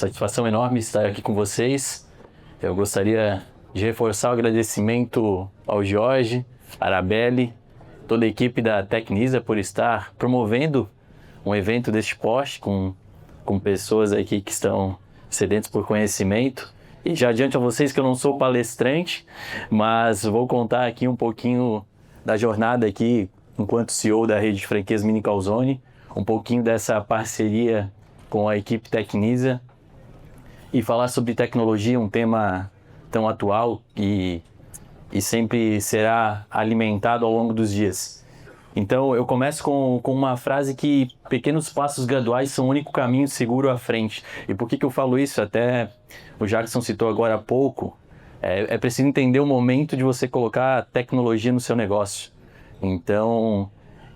satisfação enorme estar aqui com vocês. Eu gostaria de reforçar o agradecimento ao Jorge, Arabelli, toda a equipe da Tecnisa por estar promovendo um evento deste porte com pessoas aqui que estão sedentas por conhecimento. E já adianto a vocês que eu não sou palestrante, mas vou contar aqui um pouquinho da jornada aqui enquanto CEO da rede de franquias Mini Calzone, um pouquinho dessa parceria com a equipe Tecnisa e falar sobre tecnologia, um tema tão atual e sempre será alimentado ao longo dos dias. Então eu começo com uma frase que pequenos passos graduais são o único caminho seguro à frente. E por que eu falo isso? Até o Jackson citou agora há pouco, é preciso entender o momento de você colocar tecnologia no seu negócio. Então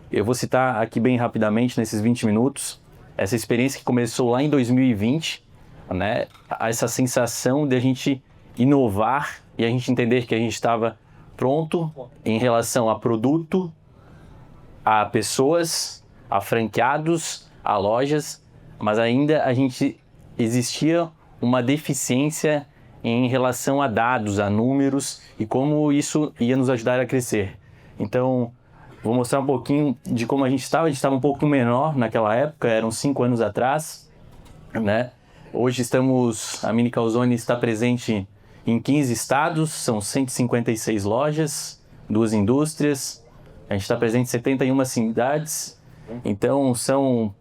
eu vou citar aqui bem rapidamente, nesses 20 minutos, essa experiência que começou lá em 2020, né? Essa sensação de a gente inovar e a gente entender que a gente estava pronto em relação a produto, a pessoas, a franqueados, a lojas, mas ainda existia uma deficiência em relação a dados, a números e como isso ia nos ajudar a crescer. Então, vou mostrar um pouquinho de como a gente estava um pouco menor naquela época, eram 5 anos atrás, né? Hoje a Mini Calzone está presente em 15 estados, são 156 lojas, 2 indústrias, a gente está presente em 71 cidades, então são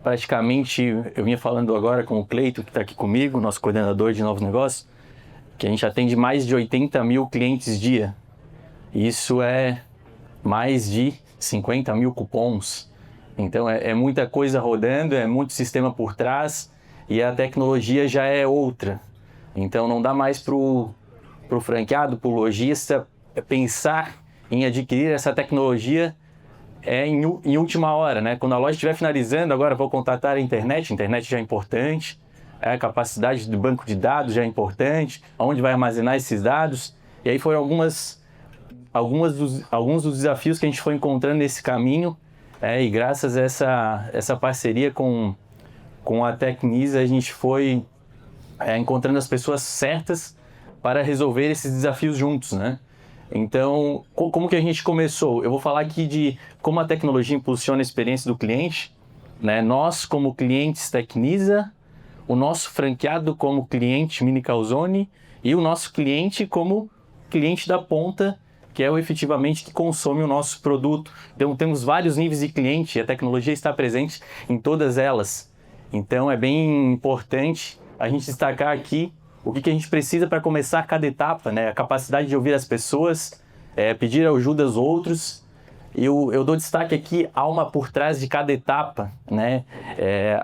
praticamente, eu vinha falando agora com o Cleito, que está aqui comigo, nosso coordenador de novos negócios, que a gente atende mais de 80 mil clientes dia. Isso é mais de 50 mil cupons. Então é muita coisa rodando, é muito sistema por trás e a tecnologia já é outra. Então não dá mais para o franqueado, para o lojista pensar em adquirir essa tecnologia em última hora, né? Quando a loja estiver finalizando, agora vou contratar a internet já é importante, a capacidade do banco de dados já é importante, onde vai armazenar esses dados. E aí foram alguns dos desafios que a gente foi encontrando nesse caminho, e graças a essa parceria com a Tecnisa, a gente foi encontrando as pessoas certas para resolver esses desafios juntos, né? Então, como que a gente começou? Eu vou falar aqui de como a tecnologia impulsiona a experiência do cliente, né? Nós, como clientes Tecnisa, o nosso franqueado como cliente Mini Calzone e o nosso cliente como cliente da ponta, que é o efetivamente que consome o nosso produto. Então, temos vários níveis de cliente e a tecnologia está presente em todas elas. Então, é bem importante a gente destacar aqui o que a gente precisa para começar cada etapa, né? A capacidade de ouvir as pessoas, pedir ajuda aos outros. Eu dou destaque aqui alma por trás de cada etapa, né?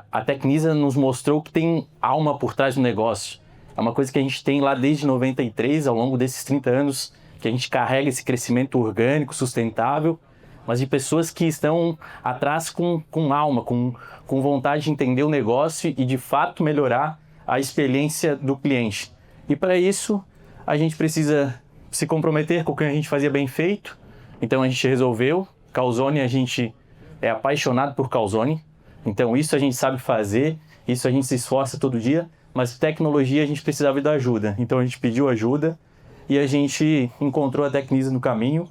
A Tecnisa nos mostrou que tem alma por trás do negócio. É uma coisa que a gente tem lá desde 93, ao longo desses 30 anos, que a gente carrega esse crescimento orgânico, sustentável, mas de pessoas que estão atrás com alma, com vontade de entender o negócio e de fato melhorar a experiência do cliente. E para isso, a gente precisa se comprometer com o que a gente fazia bem feito. Então a gente resolveu. Calzone, a gente é apaixonado por Calzone. Então isso a gente sabe fazer, isso a gente se esforça todo dia, mas tecnologia a gente precisava da ajuda. Então a gente pediu ajuda e a gente encontrou a Tecnisa no caminho,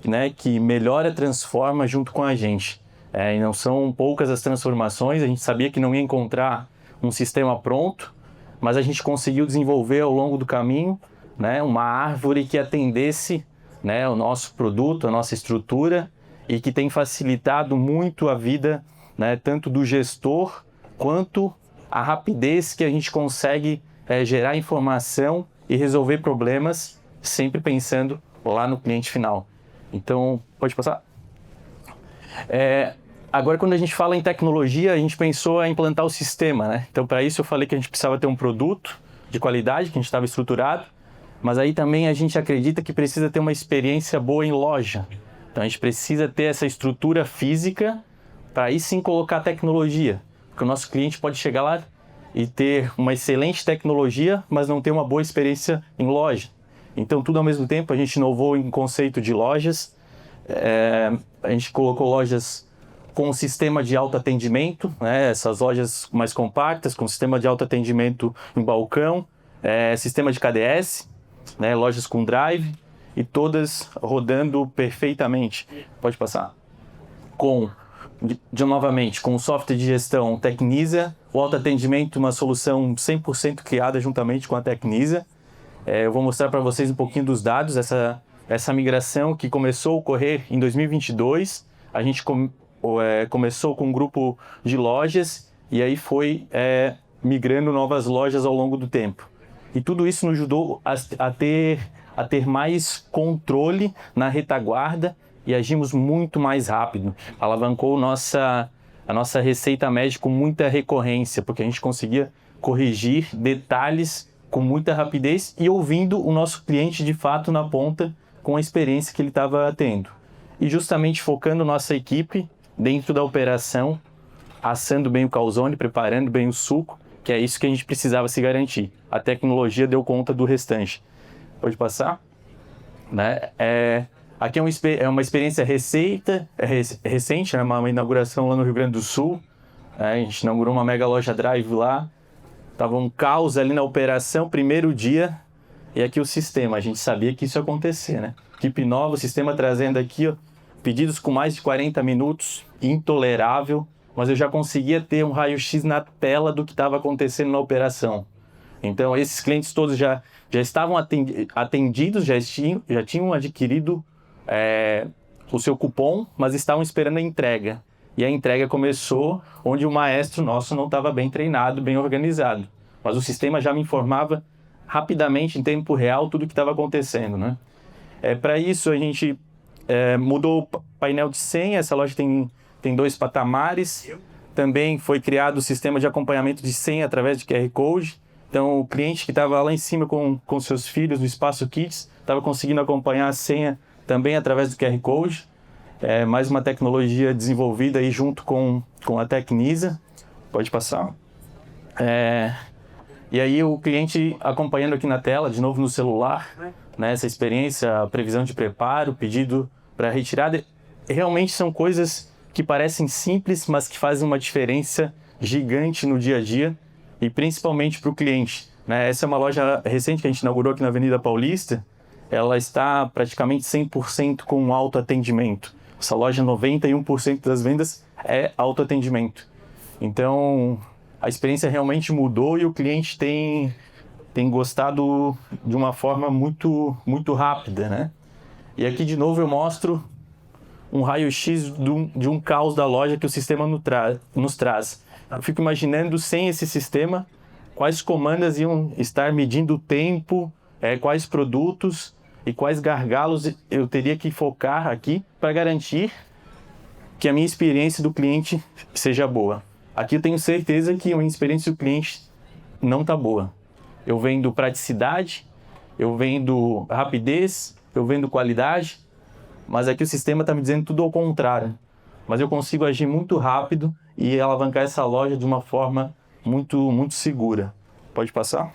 né, que melhora, transforma junto com a gente. E não são poucas as transformações, a gente sabia que não ia encontrar um sistema pronto, mas a gente conseguiu desenvolver ao longo do caminho, né, uma árvore que atendesse, né, o nosso produto, a nossa estrutura e que tem facilitado muito a vida, né, tanto do gestor quanto a rapidez que a gente consegue gerar informação e resolver problemas, sempre pensando lá no cliente final. Então, pode passar? Agora, quando a gente fala em tecnologia, a gente pensou em implantar o sistema, né? Então, para isso eu falei que a gente precisava ter um produto de qualidade, que a gente estava estruturado, mas aí também a gente acredita que precisa ter uma experiência boa em loja. Então, a gente precisa ter essa estrutura física para aí sim colocar tecnologia, porque o nosso cliente pode chegar lá e ter uma excelente tecnologia, mas não ter uma boa experiência em loja. Então, tudo ao mesmo tempo, a gente inovou em conceito de lojas, a gente colocou lojas com um sistema de autoatendimento, né? Essas lojas mais compactas, com sistema de autoatendimento em balcão, sistema de KDS, né? Lojas com drive e todas rodando perfeitamente. Pode passar. Novamente, com o software de gestão Tecnisa, o autoatendimento, uma solução 100% criada juntamente com a Tecnisa. Eu vou mostrar para vocês um pouquinho dos dados, essa migração que começou a ocorrer em 2022. A gente começou com um grupo de lojas e aí foi migrando novas lojas ao longo do tempo. E tudo isso nos ajudou a ter mais controle na retaguarda e agimos muito mais rápido. Alavancou a nossa receita média com muita recorrência, porque a gente conseguia corrigir detalhes com muita rapidez e ouvindo o nosso cliente de fato na ponta com a experiência que ele estava tendo. E justamente focando nossa equipe dentro da operação, assando bem o calzone, preparando bem o suco, que é isso que a gente precisava se garantir. A tecnologia deu conta do restante. Pode passar? Né? Aqui é uma experiência recente, né? Uma inauguração lá no Rio Grande do Sul. A gente inaugurou uma mega loja drive lá. Tava um caos ali na operação, primeiro dia. E aqui o sistema, a gente sabia que isso ia acontecer, né? Equipe nova, o sistema trazendo aqui, ó, pedidos com mais de 40 minutos, intolerável. Mas eu já conseguia ter um raio-x na tela do que estava acontecendo na operação. Então, esses clientes todos já estavam atendidos, já tinham adquirido o seu cupom, mas estavam esperando a entrega. E a entrega começou onde o maestro nosso não estava bem treinado, bem organizado. Mas o sistema já me informava rapidamente, em tempo real, tudo o que estava acontecendo, né? Para isso, a gente mudou o painel de senha. Essa loja tem 2 patamares. Também foi criado o sistema de acompanhamento de senha através de QR Code. Então, o cliente que estava lá em cima com seus filhos no Espaço Kids estava conseguindo acompanhar a senha também através do QR Code. Mais uma tecnologia desenvolvida aí junto com a Tecnisa. Pode passar. E aí o cliente acompanhando aqui na tela, de novo no celular, né, essa experiência, a previsão de preparo, pedido para retirada. Realmente são coisas que parecem simples, mas que fazem uma diferença gigante no dia a dia e principalmente para o cliente, né? Essa é uma loja recente que a gente inaugurou aqui na Avenida Paulista. Ela está praticamente 100% com autoatendimento. Essa loja, 91% das vendas é autoatendimento. Então, a experiência realmente mudou e o cliente tem gostado de uma forma muito, muito rápida, né? E aqui, de novo, eu mostro um raio-x de um caos da loja que o sistema nos traz. Eu fico imaginando, sem esse sistema, quais comandas iam estar medindo o tempo, quais produtos e quais gargalos eu teria que focar aqui para garantir que a minha experiência do cliente seja boa. Aqui eu tenho certeza que a minha experiência do cliente não está boa. Eu vendo praticidade, eu vendo rapidez, eu vendo qualidade, mas aqui o sistema está me dizendo tudo ao contrário. Mas eu consigo agir muito rápido e alavancar essa loja de uma forma muito, muito segura. Pode passar?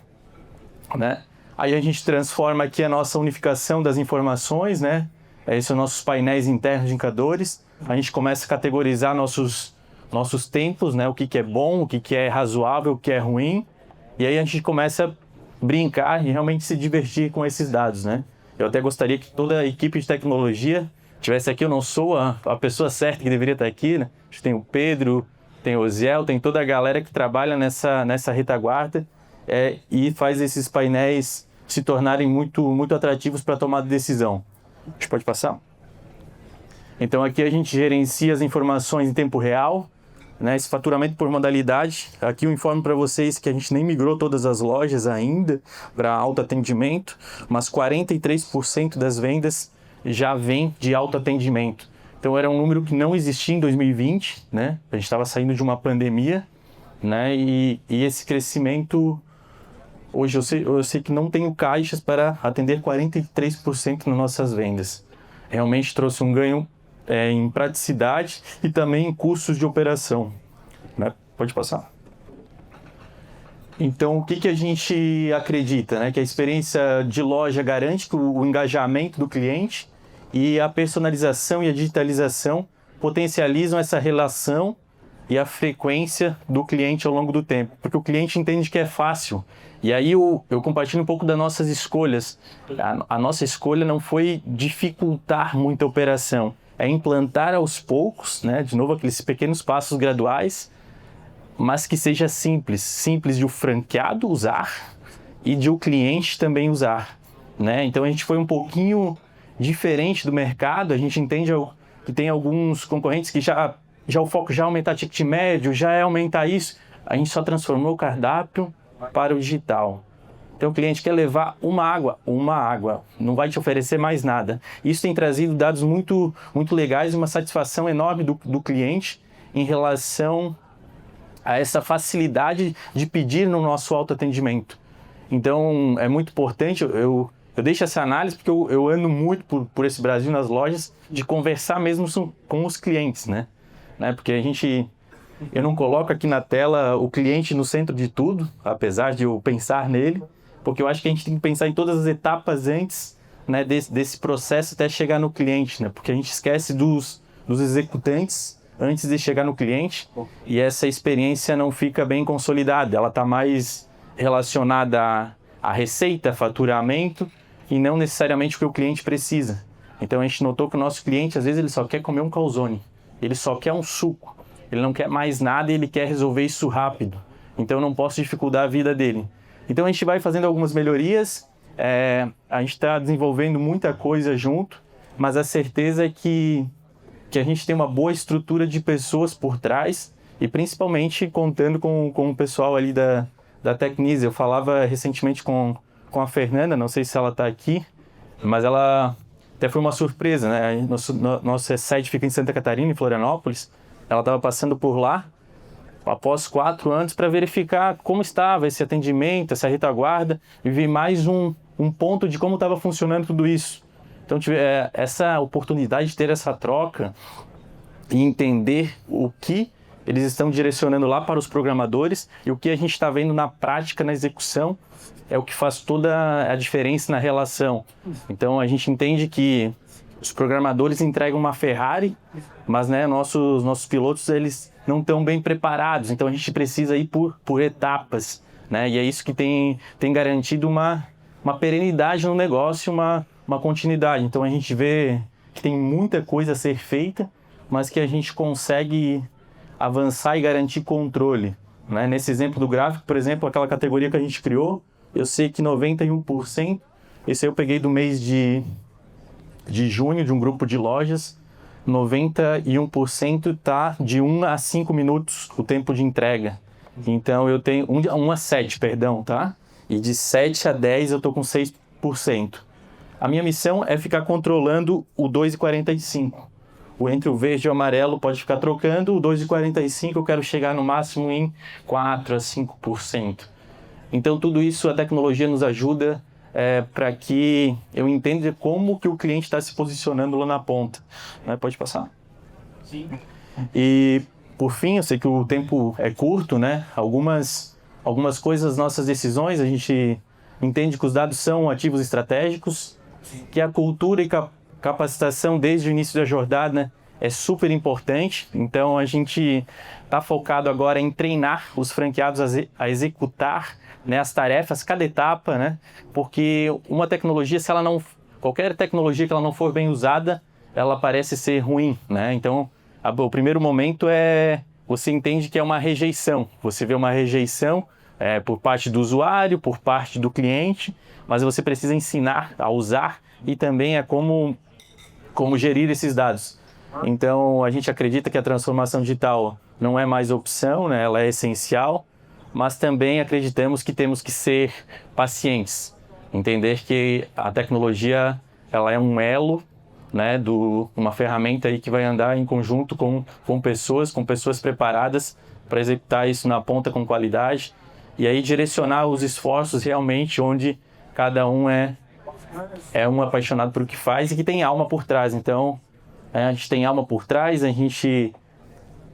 Né? Aí a gente transforma aqui a nossa unificação das informações, né? Esses são nossos painéis internos de indicadores. A gente começa a categorizar nossos tempos, né? O que é bom, o que é razoável, o que é ruim. E aí a gente começa a brincar e realmente se divertir com esses dados, né? Eu até gostaria que toda a equipe de tecnologia tivesse aqui. Eu não sou a pessoa certa que deveria estar aqui, né? A gente tem o Pedro, tem o Oziel, tem toda a galera que trabalha nessa retaguarda e faz esses painéis se tornarem muito, muito atrativos para tomar decisão. A gente pode passar? Então aqui a gente gerencia as informações em tempo real, né? Esse faturamento por modalidade. Aqui eu informo para vocês que a gente nem migrou todas as lojas ainda para autoatendimento, mas 43% das vendas já vem de autoatendimento. Então era um número que não existia em 2020, né? A gente estava saindo de uma pandemia, né? E esse crescimento, hoje eu sei que não tenho caixas para atender 43% nas nossas vendas. Realmente trouxe um ganho em praticidade e também em custos de operação, né? Pode passar. Então, o que a gente acredita, né? Que a experiência de loja garante o engajamento do cliente e a personalização e a digitalização potencializam essa relação e a frequência do cliente ao longo do tempo, porque o cliente entende que é fácil. E aí eu compartilho um pouco das nossas escolhas. A nossa escolha não foi dificultar muito a operação, é implantar aos poucos, né, de novo aqueles pequenos passos graduais, mas que seja simples de o franqueado usar e de o cliente também usar, né? Então a gente foi um pouquinho diferente do mercado. A gente entende que tem alguns concorrentes que já o foco já é aumentar ticket médio, já é aumentar isso. A gente só transformou o cardápio para o digital. Então o cliente quer levar uma água, não vai te oferecer mais nada. Isso tem trazido dados muito legais e uma satisfação enorme do cliente em relação a essa facilidade de pedir no nosso autoatendimento. Então é muito importante, eu deixo essa análise porque eu ando muito por esse Brasil nas lojas, de conversar mesmo com os clientes, né? Porque eu não coloco aqui na tela o cliente no centro de tudo, apesar de eu pensar nele, porque eu acho que a gente tem que pensar em todas as etapas antes, né, desse processo até chegar no cliente, né? Porque a gente esquece dos executantes antes de chegar no cliente e essa experiência não fica bem consolidada, ela está mais relacionada à receita, faturamento e não necessariamente o que o cliente precisa. Então a gente notou que o nosso cliente, às vezes, ele só quer comer um calzone, ele só quer um suco, ele não quer mais nada e ele quer resolver isso rápido. Então eu não posso dificultar a vida dele. Então a gente vai fazendo algumas melhorias, a gente está desenvolvendo muita coisa junto, mas a certeza é que a gente tem uma boa estrutura de pessoas por trás e principalmente contando com o pessoal ali da Tecnisa. Eu falava recentemente com a Fernanda, não sei se ela está aqui, mas ela até foi uma surpresa, né? Nosso site fica em Santa Catarina, em Florianópolis. Ela estava passando por lá após 4 anos para verificar como estava esse atendimento, essa retaguarda e ver mais um ponto de como estava funcionando tudo isso. Então tive essa oportunidade de ter essa troca e entender o que eles estão direcionando lá para os programadores e o que a gente está vendo na prática, na execução, é o que faz toda a diferença na relação. Então a gente entende que os programadores entregam uma Ferrari, mas, né, nossos pilotos, eles não estão bem preparados, então a gente precisa ir por etapas, né? E é isso que tem garantido uma perenidade no negócio, uma continuidade. Então a gente vê que tem muita coisa a ser feita, mas que a gente consegue avançar e garantir controle, né? Nesse exemplo do gráfico, por exemplo, aquela categoria que a gente criou, eu sei que 91%, esse aí eu peguei do mês de junho, de um grupo de lojas, 91% está de 1 a 5 minutos o tempo de entrega. Então eu tenho 1 a 7, perdão, tá? E de 7 a 10 eu estou com 6%. A minha missão é ficar controlando o 2,45. Entre o verde e o amarelo pode ficar trocando, o 2,45 eu quero chegar no máximo em 4 a 5%. Então tudo isso a tecnologia nos ajuda para que eu entenda como que o cliente está se posicionando lá na ponta. Pode passar. Sim. E por fim, eu sei que o tempo é curto, né? Algumas coisas, nossas decisões, a gente entende que os dados são ativos estratégicos, que a cultura e capacitação desde o início da jornada é super importante. Então a gente está focado agora em treinar os franqueados a executar, né, as tarefas, cada etapa, né? Porque uma tecnologia, qualquer tecnologia que ela não for bem usada, ela parece ser ruim, né? Então o primeiro momento você entende que é uma rejeição. Você vê uma rejeição por parte do usuário, por parte do cliente, mas você precisa ensinar a usar e também como gerir esses dados. Então, a gente acredita que a transformação digital não é mais opção, né? Ela é essencial, mas também acreditamos que temos que ser pacientes, entender que a tecnologia ela é um elo, né, uma ferramenta aí que vai andar em conjunto com pessoas preparadas para executar isso na ponta com qualidade e aí direcionar os esforços realmente onde cada um é um apaixonado por o que faz e que tem alma por trás. Então, a gente tem alma por trás, a gente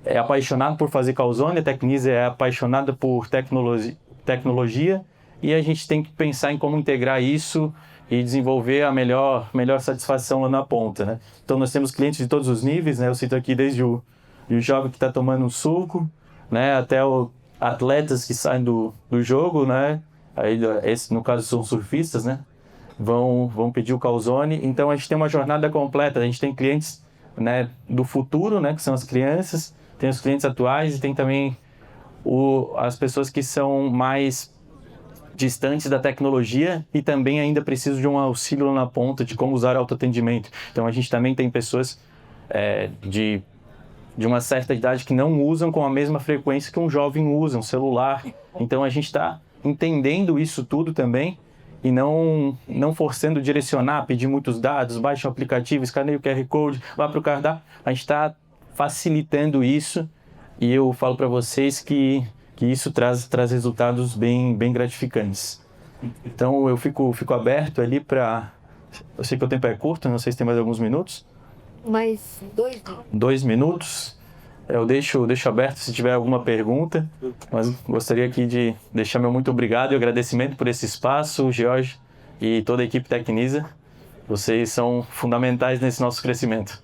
é apaixonado por fazer calzone, a Tecnisa é apaixonada por tecnologia e a gente tem que pensar em como integrar isso e desenvolver a melhor satisfação lá na ponta, né? Então nós temos clientes de todos os níveis, né? Eu cito aqui desde o jovem que está tomando um suco, né? Até o atletas que saem do jogo, né? Aí, esse, no caso, são surfistas, né? Vão pedir o calzone. Então a gente tem uma jornada completa. A gente tem clientes, né, do futuro, né, que são as crianças, tem os clientes atuais e tem também as pessoas que são mais distantes da tecnologia e também ainda precisam de um auxílio lá na ponta de como usar autoatendimento. Então a gente também tem pessoas de uma certa idade que não usam com a mesma frequência que um jovem usa, um celular. Então a gente está entendendo isso tudo também e não forçando direcionar, pedir muitos dados, baixe o aplicativo, escaneie o QR Code, vá para o cardápio. A gente está facilitando isso e eu falo para vocês que isso traz resultados bem gratificantes. Então eu fico aberto ali para... Eu sei que o tempo é curto, não sei se tem mais alguns minutos. Mais 2 minutos. Eu deixo aberto se tiver alguma pergunta, mas gostaria aqui de deixar meu muito obrigado e agradecimento por esse espaço, George e toda a equipe Tecnisa. Vocês são fundamentais nesse nosso crescimento.